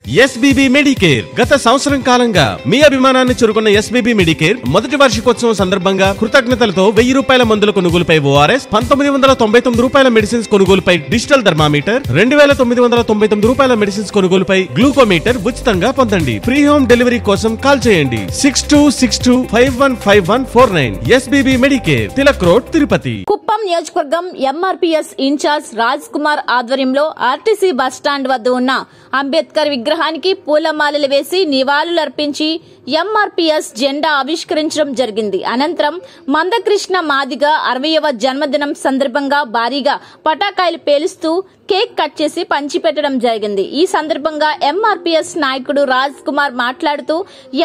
SBB Medicare గత సంవత్సరం కాలంగా మీ అభిమానాన్ని చురుకున్న ఎస్బీబీ మెడికేర్ మొదటి వార్షికోత్సవం సందర్భంగా కృతజ్ఞతలతో 1000 రూపాయల మందుల కొనుగోలుపై ఓఆర్ఎస్, 1999 రూపాయల మెడిసిన్స్ కొనుగోలుపై డిజిటల్ థర్మామీటర్, 2999 రూపాయల మెడిసిన్స్ కొనుగోలుపై గ్లూకోమీటర్ ఉచితంగా పొందండి. ఫ్రీ హోమ్ డెలివరీ కోసం కాల్ చేయండి 6262515149. SBB Medicare, Tilak road, Tirupati. Kuppam నియోజకవర్గం ఎంఆర్పీఎస్ ఇన్ఛార్జ్ రాజ్ కుమార్ ఆధ్వర్యంలో ఆర్టీసీ బస్టాండ్ వద్ద ఉన్న అంబేద్కర్ విగ్రహానికి పూలమాలలు వేసి నివాళులర్పించి ఎంఆర్పీఎస్ జెండా ఆవిష్కరించడం జరిగింది. అనంతరం మందకృష్ణ మాదిగ 60వ జన్మదినం సందర్భంగా భారీగా పటాకాయలు పేలుస్తూ కేక్ కట్ చేసి పంచిపెట్టడం జరిగింది. ఈ సందర్భంగా ఎంఆర్పీఎస్ నాయకుడు రాజ్ కుమార్ మాట్లాడుతూ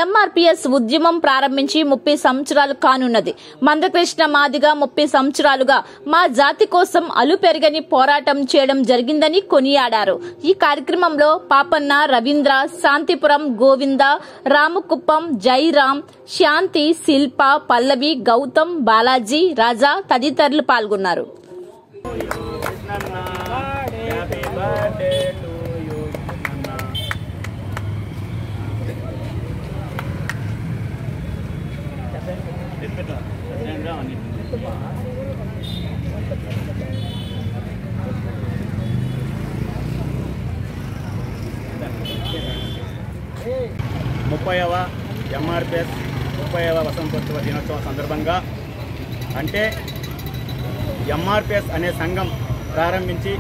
ఎంఆర్పీఎస్ ఉద్యమం ప్రారంభించి 30 సంవత్సరాలు కానున్నది. మందకృష్ణ మాదిగ 30 సంవత్సరాలుగా మా జాతి కోసం అలుపెరగని పోరాటం చేయడం జరిగిందని కొనియాడారు. ఈ కార్యక్రమంలో పాపన్న, రవీంద్ర, శాంతిపురం, గోవింద, రామకుప్పం, జైరామ్, శాంతి, శిల్ప, పల్లవి, గౌతమ్, బాలాజీ, రాజా తదితరులు పాల్గొన్నారు. ముప్పైవ ఎంఆర్పీఎస్ 30వ వసంతోత్సవ దినోత్సవం సందర్భంగా, అంటే ఎంఆర్పీఎస్ అనే సంఘం ప్రారంభించి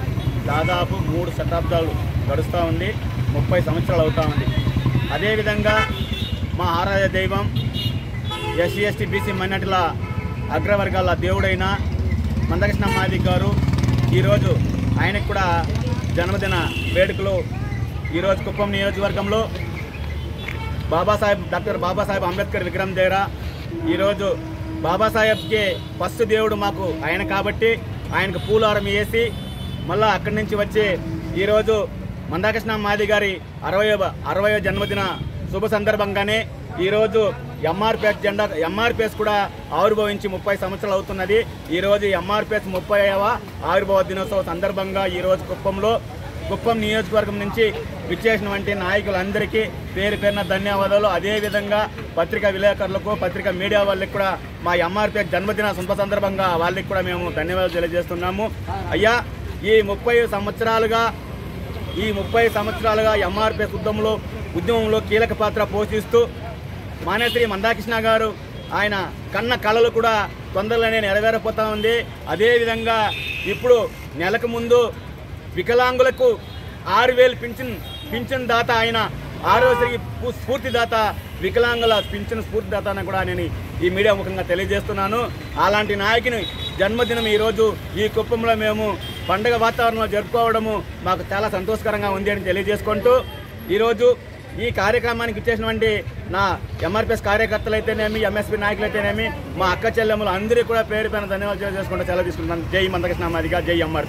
దాదాపు 3 శతాబ్దాలు గడుస్తూ ఉంది, 30 సంవత్సరాలు అవుతూ ఉంది. అదేవిధంగా మా ఆరాధ్య దైవం ఎస్సీ ఎస్టీ బీసీ మైనార్టీల అగ్రవర్గాల దేవుడైన మందకృష్ణ మాదిగ గారు ఈరోజు ఆయనకు కూడా జన్మదిన వేడుకలు ఈరోజు కుప్పం నియోజకవర్గంలో డాక్టర్ బాబాసాహెబ్ అంబేద్కర్ విగ్రహం దగ్గర ఈరోజు బాబాసాహెబ్కి ఫస్ట్ దేవుడు మాకు ఆయన కాబట్టి ఆయనకు పూలారం వేసి మళ్ళీ అక్కడి నుంచి వచ్చి ఈరోజు మందకృష్ణ మాదిగ గారి 60వ జన్మదిన శుభ సందర్భంగానే ఈరోజు ఎంఆర్పీఎస్ కూడా ఆవిర్భవించి 30 సంవత్సరాలు అవుతున్నది. ఈరోజు ఎంఆర్పీఎస్ 30వ ఆవిర్భావ దినోత్సవ సందర్భంగా ఈరోజు కుప్పం నియోజకవర్గం నుంచి విచ్చేసినటువంటి నాయకులందరికీ పేరు పేరున ధన్యవాదాలు. అదేవిధంగా పత్రికా విలేకరులకు, పత్రికా మీడియా వాళ్ళకి కూడా మా ఎంఆర్పీఎస్ జన్మదిన శుభ సందర్భంగా వాళ్ళకి కూడా మేము ధన్యవాదాలు తెలియజేస్తున్నాము. అయ్యా, ఈ 30 సంవత్సరాలుగా ఎంఆర్పీఎస్ ఉద్యమంలో కీలక పాత్ర పోషిస్తూ మానేశ్రీ మందకృష్ణ గారు ఆయన కన్న కళలు కూడా తొందరలోనే నెరవేరపోతా ఉంది. అదేవిధంగా ఇప్పుడు నెలకు ముందు వికలాంగులకు 6000 పింఛన్ దాత ఆయన, ఆరోగ్యశ్రీ స్ఫూర్తిదాత, వికలాంగుల పింఛన్ స్ఫూర్తిదాత అని కూడా నేను ఈ మీడియా ముఖంగా తెలియజేస్తున్నాను. అలాంటి నాయకుని జన్మదినం ఈరోజు ఈ కుప్పంలో మేము పండుగ వాతావరణంలో జరుపుకోవడము మాకు చాలా సంతోషకరంగా ఉంది అని తెలియజేసుకుంటూ, ఈరోజు ఈ కార్యక్రమానికి ఇచ్చేసినటువంటి నా ఎంఆర్పీఎస్ కార్యకర్తలు అయితేనేమి, ఎంఎస్పీ నాయకులు అయితేనేమి, మా అక్క చెల్లెమ్మలు అందరికీ కూడా పేరు పైన ధన్యవాదాలు తెలియజేసుకుంటూ సెలవు తీసుకుంటున్నాను. జై మందకృష్ణ మాదిగ, జై ఎంఆర్పీ.